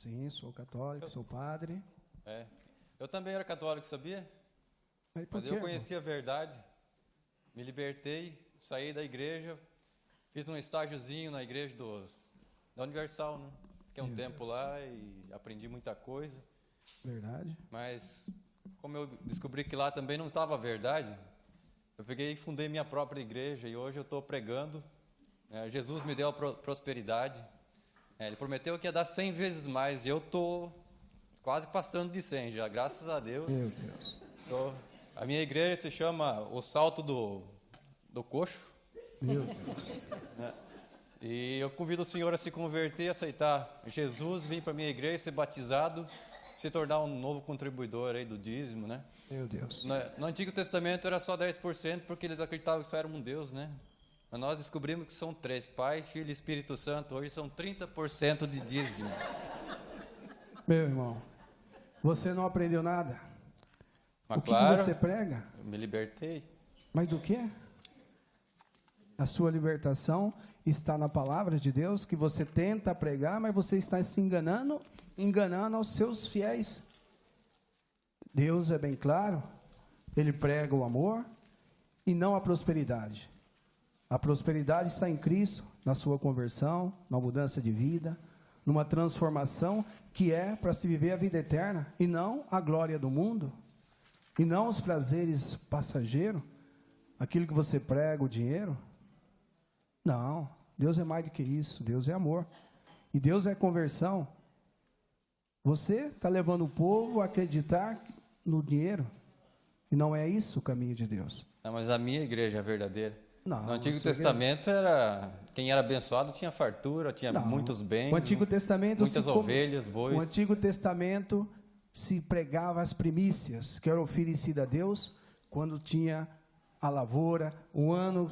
Sim, sou católico, sou padre. Eu também era católico, sabia? Mas por Mas quê, eu conheci a verdade, me libertei, saí da igreja, fiz um estágiozinho na igreja da Universal, né? Fiquei um tempo lá e aprendi muita coisa. Verdade. Mas como eu descobri que lá também não estava a verdade, eu peguei e fundei minha própria igreja e hoje eu estou pregando. Jesus me deu a prosperidade. Ele prometeu que ia dar 100 vezes mais e eu estou quase passando de 100 já, graças a Deus. Meu Deus. A minha igreja se chama O Salto do Coxo. Meu Deus. E eu convido o senhor a se converter, aceitar Jesus, vir para a minha igreja, ser batizado, se tornar um novo contribuidor aí do dízimo, né? Meu Deus. No Antigo Testamento era só 10%, porque eles acreditavam que só era um Deus, né? Mas nós descobrimos que são 3, Pai, Filho e Espírito Santo. Hoje são 30% de dízimo. Meu irmão, você não aprendeu nada? Mas o que claro, você prega? Eu me libertei. Mas do quê? A sua libertação está na palavra de Deus, que você tenta pregar, mas você está se enganando aos seus fiéis. Deus é bem claro, Ele prega o amor e não a prosperidade. A prosperidade está em Cristo, na sua conversão, na mudança de vida, numa transformação que é para se viver a vida eterna, e não a glória do mundo, e não os prazeres passageiros, aquilo que você prega, o dinheiro. Não, Deus é mais do que isso, Deus é amor, e Deus é conversão. Você está levando o povo a acreditar no dinheiro, e não é isso o caminho de Deus. Não, mas a minha igreja é verdadeira. Não, no Antigo Testamento, quem era abençoado tinha fartura, tinha muitos bens, o Antigo Testamento muitas ovelhas, bois. O Antigo Testamento se pregava as primícias, que era oferecida a Deus quando tinha a lavoura, um ano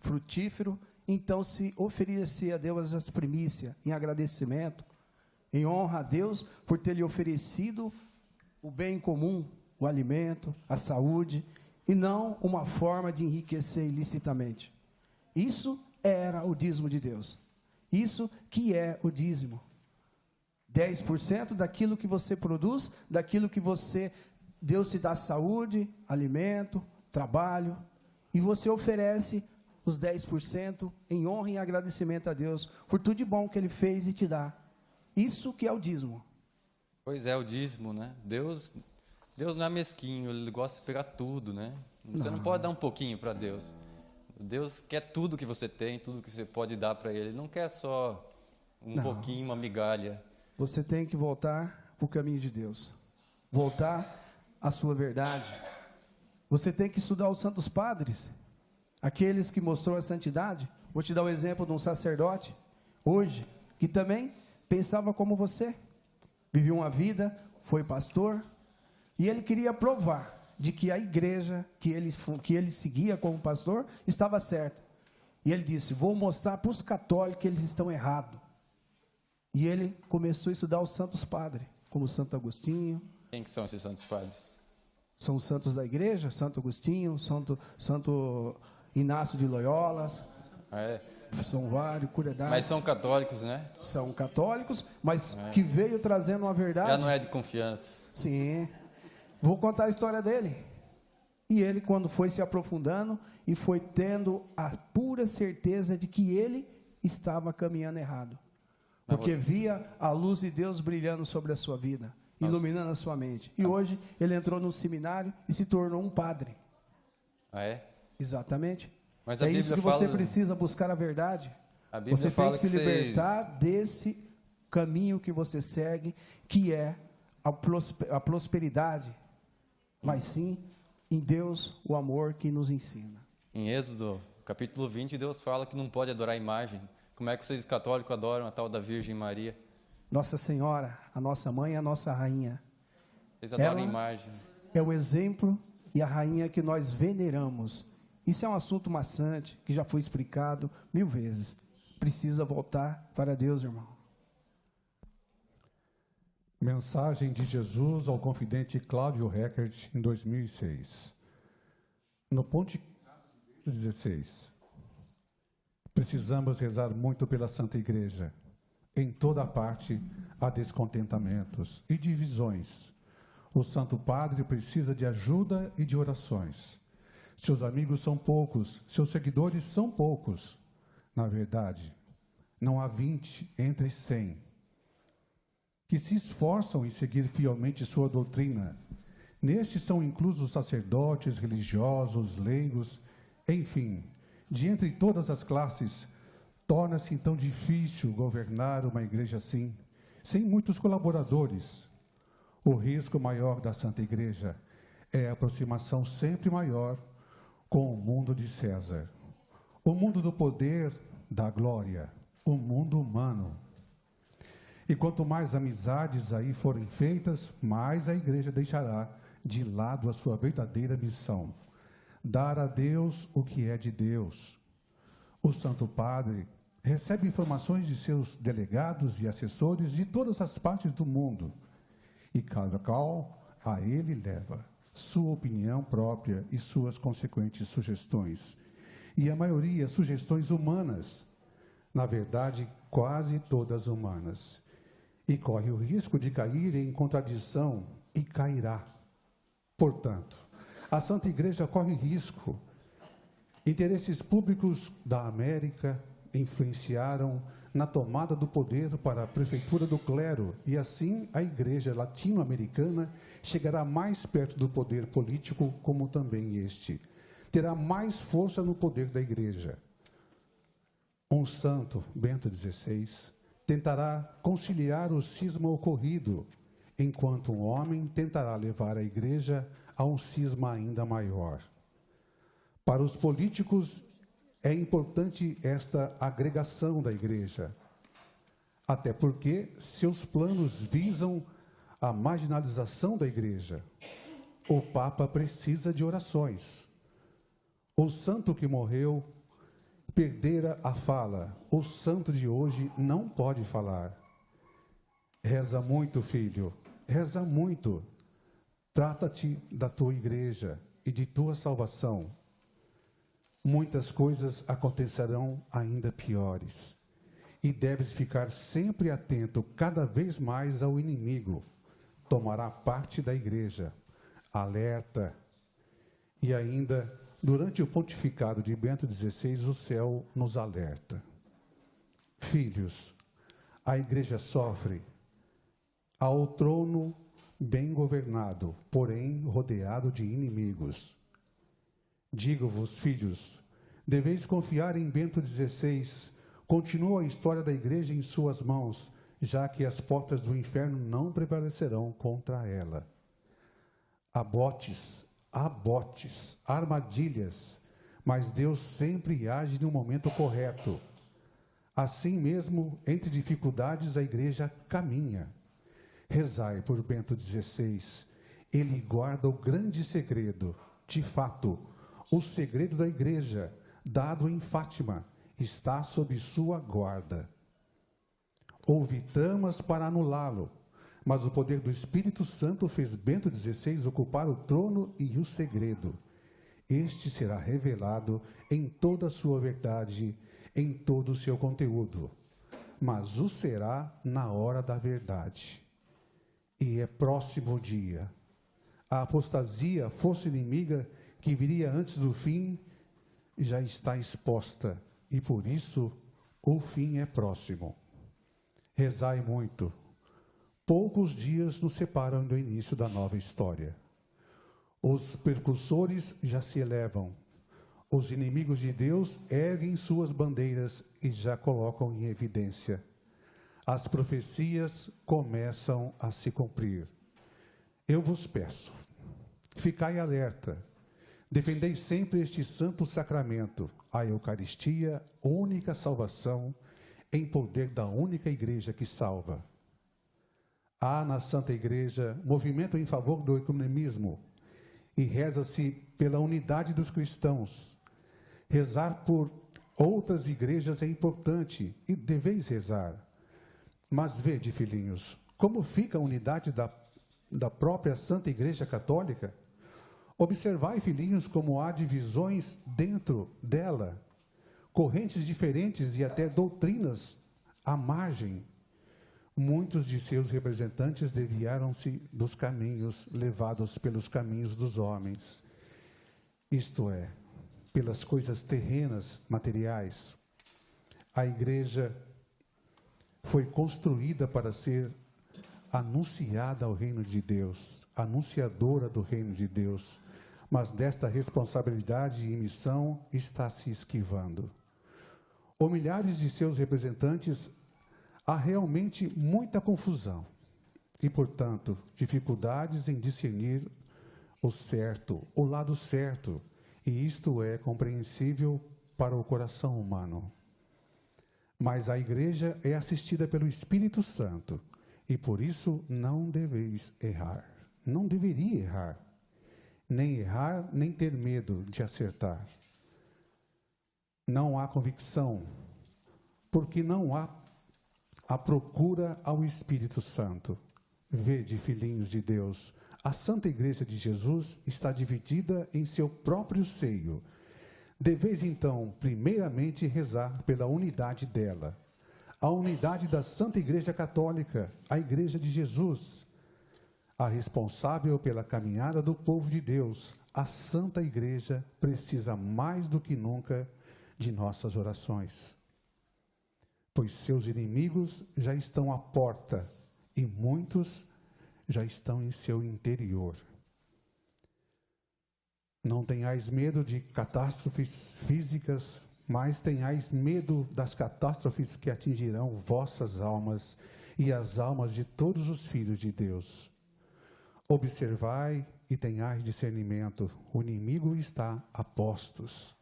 frutífero, então se oferecia a Deus as primícias em agradecimento, em honra a Deus por ter lhe oferecido o bem comum, o alimento, a saúde, e não uma forma de enriquecer ilicitamente. Isso era o dízimo de Deus. Isso que é o dízimo. 10% daquilo que você produz, daquilo que Deus te dá saúde, alimento, trabalho, e você oferece os 10% em honra e agradecimento a Deus por tudo de bom que Ele fez e te dá. Isso que é o dízimo. Pois é, o dízimo, né? Deus não é mesquinho, Ele gosta de pegar tudo, né? Você não pode dar um pouquinho para Deus. Deus quer tudo que você tem, tudo que você pode dar para Ele. Ele não quer só pouquinho, uma migalha. Você tem que voltar para o caminho de Deus. Voltar à sua verdade. Você tem que estudar os santos padres, aqueles que mostrou a santidade. Vou te dar um exemplo de um sacerdote, hoje, que também pensava como você. Viveu uma vida, foi pastor, e ele queria provar de que a igreja que ele seguia como pastor estava certa. E ele disse: vou mostrar para os católicos que eles estão errados. E ele começou a estudar os santos padres, como Santo Agostinho. Quem que são esses santos padres? São os santos da igreja, Santo Agostinho, Santo Inácio de Loyola. São vários, curidades. Mas são católicos, né? São católicos, mas que veio trazendo uma verdade. Já não é de confiança. Sim. Vou contar a história dele. E ele, quando foi se aprofundando e foi tendo a pura certeza de que ele estava caminhando errado. Porque via a luz de Deus brilhando sobre a sua vida, iluminando a sua mente. E hoje ele entrou num seminário e se tornou um padre. Ah, é? Exatamente. Mas a é Bíblia isso que fala... você precisa buscar a verdade. A Bíblia você fala tem que se que libertar desse caminho que você segue, que é a prosperidade, mas sim em Deus o amor que nos ensina. Em Êxodo, capítulo 20, Deus fala que não pode adorar imagem. Como é que vocês católicos adoram a tal da Virgem Maria? Nossa Senhora, a nossa mãe, a nossa rainha. Vocês adoram Ela imagem. É o exemplo e a rainha que nós veneramos. Isso é um assunto maçante, que já foi explicado 1000 vezes. Precisa voltar para Deus, irmão. Mensagem de Jesus ao confidente Cláudio Reckert em 2006. No ponto 16. Precisamos rezar muito pela Santa Igreja. Em toda parte, a descontentamentos e divisões. O Santo Padre precisa de ajuda e de orações. Seus amigos são poucos, seus seguidores são poucos. Na verdade, não há 20 entre 100 que se esforçam em seguir fielmente sua doutrina. Nestes são inclusos sacerdotes, religiosos, leigos, enfim, de entre todas as classes. Torna-se então difícil governar uma igreja assim, sem muitos colaboradores. O risco maior da Santa Igreja é a aproximação sempre maior com o mundo de César, o mundo do poder, da glória, o mundo humano. E quanto mais amizades aí forem feitas, mais a igreja deixará de lado a sua verdadeira missão: dar a Deus o que é de Deus. O Santo Padre recebe informações de seus delegados e assessores de todas as partes do mundo, e cada qual a ele leva sua opinião própria e suas consequentes sugestões. E a maioria sugestões humanas, na verdade, quase todas humanas. E corre o risco de cair em contradição, e cairá. Portanto, a Santa Igreja corre risco. Interesses públicos da América influenciaram na tomada do poder para a prefeitura do clero, e assim a Igreja latino-americana chegará mais perto do poder político, como também este terá mais força no poder da Igreja. Um santo, Bento XVI, tentará conciliar o cisma ocorrido, enquanto um homem tentará levar a Igreja a um cisma ainda maior. Para os políticos, é importante esta agregação da Igreja, até porque seus planos visam a marginalização da Igreja. O Papa precisa de orações. O santo que morreu perdera a fala. O santo de hoje não pode falar. Reza muito, filho, reza muito. Trata-te da tua igreja e de tua salvação. Muitas coisas acontecerão ainda piores. E deves ficar sempre atento cada vez mais ao inimigo. Tomará parte da igreja. Alerta. E ainda, durante o pontificado de Bento XVI, o céu nos alerta. Filhos, a igreja sofre ao trono bem governado, porém rodeado de inimigos. Digo-vos, filhos, deveis confiar em Bento XVI. Continua a história da igreja em suas mãos, já que as portas do inferno não prevalecerão contra ela. Há botes, armadilhas, mas Deus sempre age no momento correto. Assim mesmo, entre dificuldades, a igreja caminha. Rezai por Bento XVI. Ele guarda o grande segredo. De fato, o segredo da igreja, dado em Fátima, está sob sua guarda. Houve tramas para anulá-lo, mas o poder do Espírito Santo fez Bento XVI ocupar o trono e o segredo. Este será revelado em toda a sua verdade, em todo o seu conteúdo, mas o será na hora da verdade. E é próximo o dia. A apostasia, força inimiga que viria antes do fim, já está exposta, e por isso o fim é próximo. Rezai muito. Poucos dias nos separam do início da nova história. Os precursores já se elevam. Os inimigos de Deus erguem suas bandeiras e já colocam em evidência. As profecias começam a se cumprir. Eu vos peço, ficai alerta. Defendei sempre este santo sacramento, a Eucaristia, única salvação, em poder da única igreja que salva. Há na Santa Igreja movimento em favor do ecumenismo e reza-se pela unidade dos cristãos. Rezar por outras igrejas é importante e deveis rezar. Mas vede, filhinhos, como fica a unidade da própria Santa Igreja Católica? Observai, filhinhos, como há divisões dentro dela, correntes diferentes e até doutrinas à margem. Muitos de seus representantes desviaram-se dos caminhos levados pelos caminhos dos homens, isto é, pelas coisas terrenas, materiais. A igreja foi construída para ser anunciada ao reino de Deus, anunciadora do reino de Deus, mas desta responsabilidade e missão está se esquivando. Ou milhares de seus representantes, há realmente muita confusão e, portanto, dificuldades em discernir o certo, o lado certo, e isto é compreensível para o coração humano. Mas a igreja é assistida pelo Espírito Santo e por isso não deveis errar. Não deveria errar. Nem errar, nem ter medo de acertar. Não há convicção, porque não há a procura ao Espírito Santo. Vede, filhinhos de Deus, a Santa Igreja de Jesus está dividida em seu próprio seio. Deveis, então, primeiramente rezar pela unidade dela, a unidade da Santa Igreja Católica, a Igreja de Jesus, a responsável pela caminhada do povo de Deus. A Santa Igreja precisa mais do que nunca de nossas orações, pois seus inimigos já estão à porta e muitos já estão em seu interior. Não tenhais medo de catástrofes físicas, mas tenhais medo das catástrofes que atingirão vossas almas e as almas de todos os filhos de Deus. Observai e tenhais discernimento, o inimigo está a postos.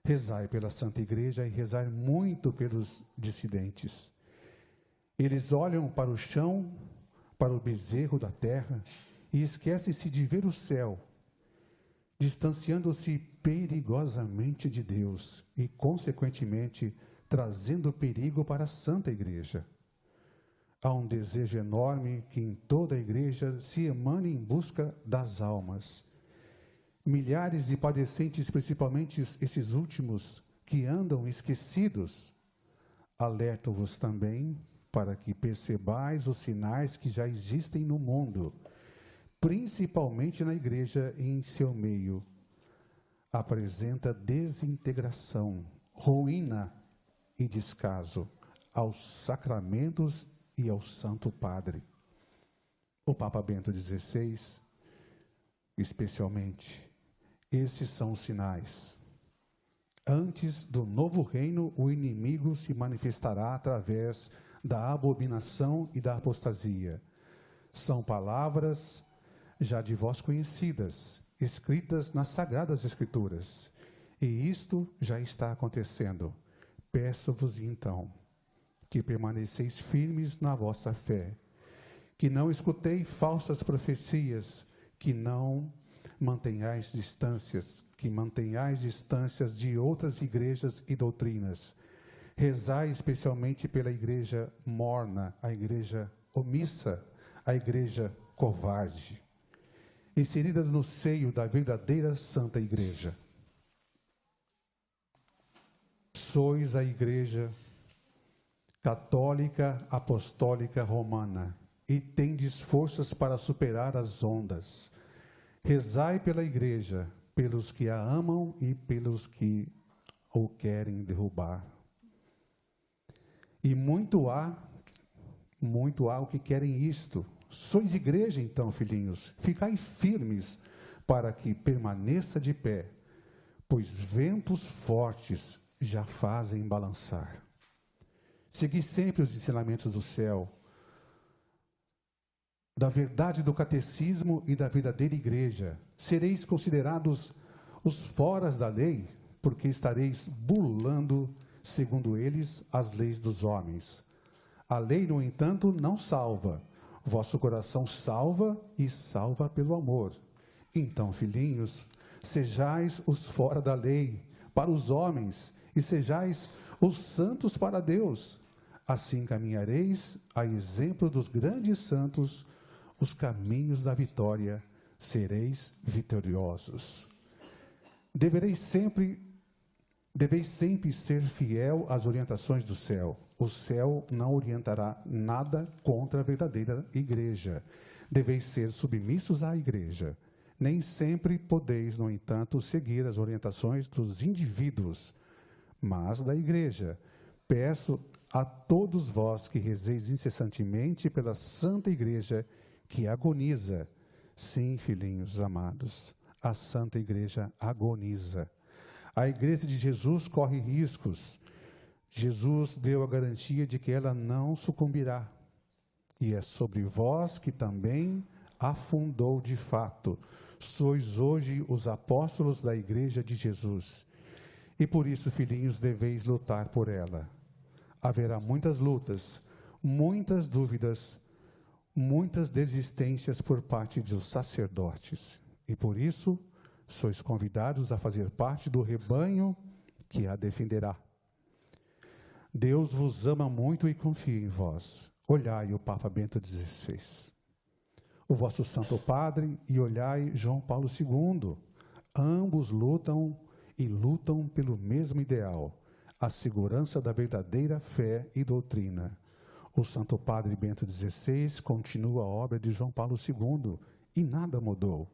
Rezai pela Santa Igreja e rezai muito pelos dissidentes. Eles olham para o chão, para o bezerro da terra, e esquecem-se de ver o céu, distanciando-se perigosamente de Deus e, consequentemente, trazendo perigo para a Santa Igreja. Há um desejo enorme que em toda a igreja se emane em busca das almas. Milhares de padecentes, principalmente esses últimos, que andam esquecidos, alerto-vos também para que percebais os sinais que já existem no mundo, principalmente na igreja e em seu meio. Apresenta desintegração, ruína e descaso aos sacramentos e ao Santo Padre. O Papa Bento XVI, especialmente, esses são os sinais. Antes do novo reino, o inimigo se manifestará através da abominação e da apostasia. São palavras já de vós conhecidas, escritas nas Sagradas Escrituras. E isto já está acontecendo. Peço-vos, então, que permaneceis firmes na vossa fé, que não escuteis falsas profecias, que não mantenhais distâncias, de outras igrejas e doutrinas. Rezai especialmente pela igreja morna, a igreja omissa, a igreja covarde, inseridas no seio da verdadeira Santa Igreja. Sois a Igreja Católica Apostólica Romana e tendes forças para superar as ondas. Rezai pela Igreja, pelos que a amam e pelos que o querem derrubar. E muito há o que querem isto. Sois igreja, então, filhinhos, ficai firmes para que permaneça de pé, pois ventos fortes já fazem balançar. Segui sempre os ensinamentos do céu, da verdade do catecismo e da verdadeira igreja. Sereis considerados os foras da lei, porque estareis burlando, segundo eles, as leis dos homens. A lei, no entanto, não salva. Vosso coração salva e salva pelo amor. Então, filhinhos, sejais os fora da lei para os homens e sejais os santos para Deus. Assim caminhareis, a exemplo dos grandes santos, os caminhos da vitória, sereis vitoriosos. Deveis sempre ser fiel às orientações do céu. O céu não orientará nada contra a verdadeira igreja. Deveis ser submissos à igreja. Nem sempre podeis, no entanto, seguir as orientações dos indivíduos, mas da igreja. Peço a todos vós que rezeis incessantemente pela santa igreja que agoniza. Sim, filhinhos amados, a santa igreja agoniza. A igreja de Jesus corre riscos. Jesus deu a garantia de que ela não sucumbirá. E é sobre vós que também afundou de fato. Sois hoje os apóstolos da igreja de Jesus. E por isso, filhinhos, deveis lutar por ela. Haverá muitas lutas, muitas dúvidas, muitas desistências por parte dos sacerdotes. E por isso, sois convidados a fazer parte do rebanho que a defenderá. Deus vos ama muito e confia em vós. Olhai o Papa Bento XVI, o vosso Santo Padre, e olhai João Paulo II. Ambos lutam e lutam pelo mesmo ideal, a segurança da verdadeira fé e doutrina. O Santo Padre Bento XVI continua a obra de João Paulo II e nada mudou.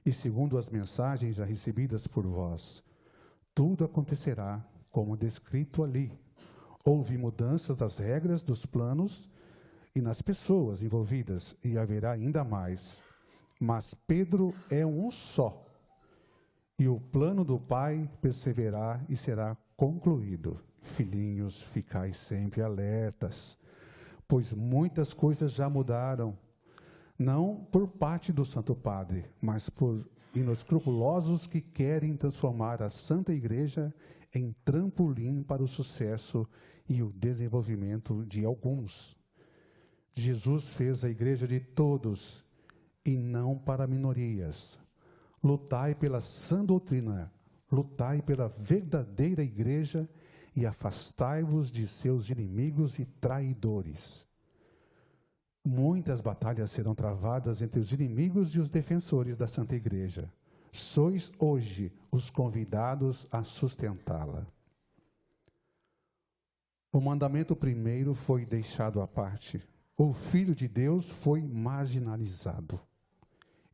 E segundo as mensagens já recebidas por vós, tudo acontecerá como descrito ali. Houve mudanças das regras, dos planos e nas pessoas envolvidas, e haverá ainda mais. Mas Pedro é um só, e o plano do Pai perseverar e será concluído. Filhinhos, ficai sempre alertas, pois muitas coisas já mudaram, não por parte do Santo Padre, mas por inescrupulosos que querem transformar a Santa Igreja em trampolim para o sucesso e o desenvolvimento de alguns. Jesus fez a igreja de todos e não para minorias. Lutai pela sã doutrina, lutai pela verdadeira igreja e afastai-vos de seus inimigos e traidores. Muitas batalhas serão travadas entre os inimigos e os defensores da Santa Igreja. Sois hoje os convidados a sustentá-la. O mandamento primeiro foi deixado à parte. O Filho de Deus foi marginalizado.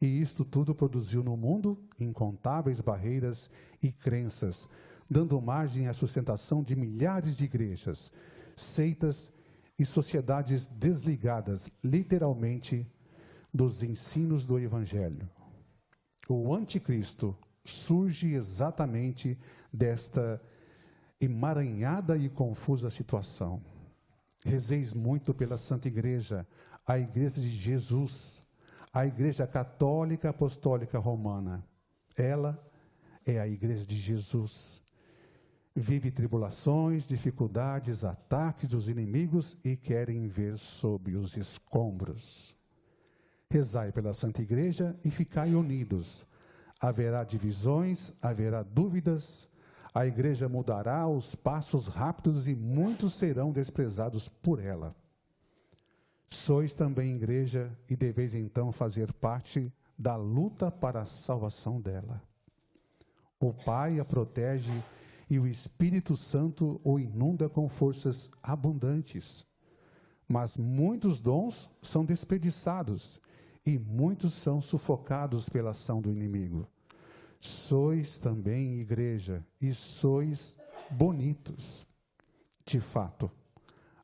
E isto tudo produziu no mundo incontáveis barreiras e crenças, dando margem à sustentação de milhares de igrejas, seitas e sociedades desligadas, literalmente, dos ensinos do Evangelho. O anticristo surge exatamente desta emaranhada e confusa situação. Rezeis muito pela Santa Igreja, a Igreja de Jesus, a Igreja Católica Apostólica Romana. Ela é a Igreja de Jesus. Vive tribulações, dificuldades, ataques dos inimigos e querem ver sob os escombros. Rezai pela Santa Igreja e ficai unidos. Haverá divisões, haverá dúvidas. A igreja mudará os passos rápidos e muitos serão desprezados por ela. Sois também igreja e deveis então fazer parte da luta para a salvação dela. O Pai a protege e o Espírito Santo o inunda com forças abundantes. Mas muitos dons são desperdiçados e muitos são sufocados pela ação do inimigo. Sois também igreja e sois bonitos. De fato,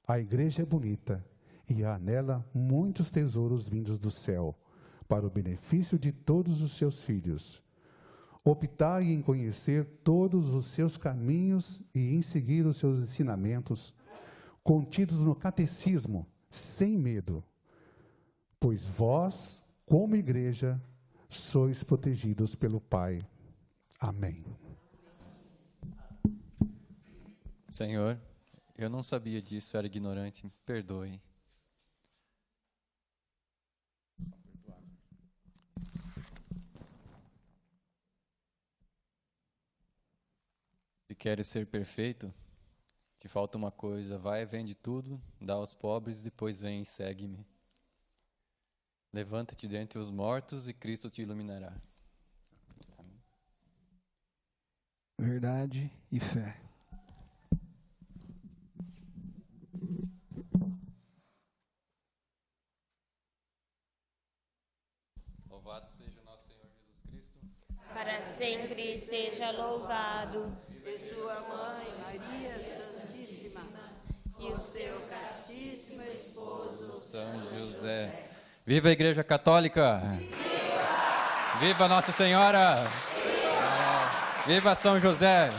a igreja é bonita e há nela muitos tesouros vindos do céu, para o benefício de todos os seus filhos. Optai em conhecer todos os seus caminhos e em seguir os seus ensinamentos, contidos no catecismo, sem medo, pois vós, como igreja, sois protegidos pelo Pai. Amém. Senhor, eu não sabia disso, era ignorante, me perdoe. Se queres ser perfeito, te falta uma coisa, vai, vende tudo, dá aos pobres, depois vem e segue-me. Levanta-te dentre os mortos e Cristo te iluminará. Amém. Verdade e fé. Louvado seja o nosso Senhor Jesus Cristo. Para sempre seja louvado. E sua mãe, Maria Santíssima, e o seu castíssimo esposo, São José. Viva a Igreja Católica! Viva Nossa Senhora! Viva São José!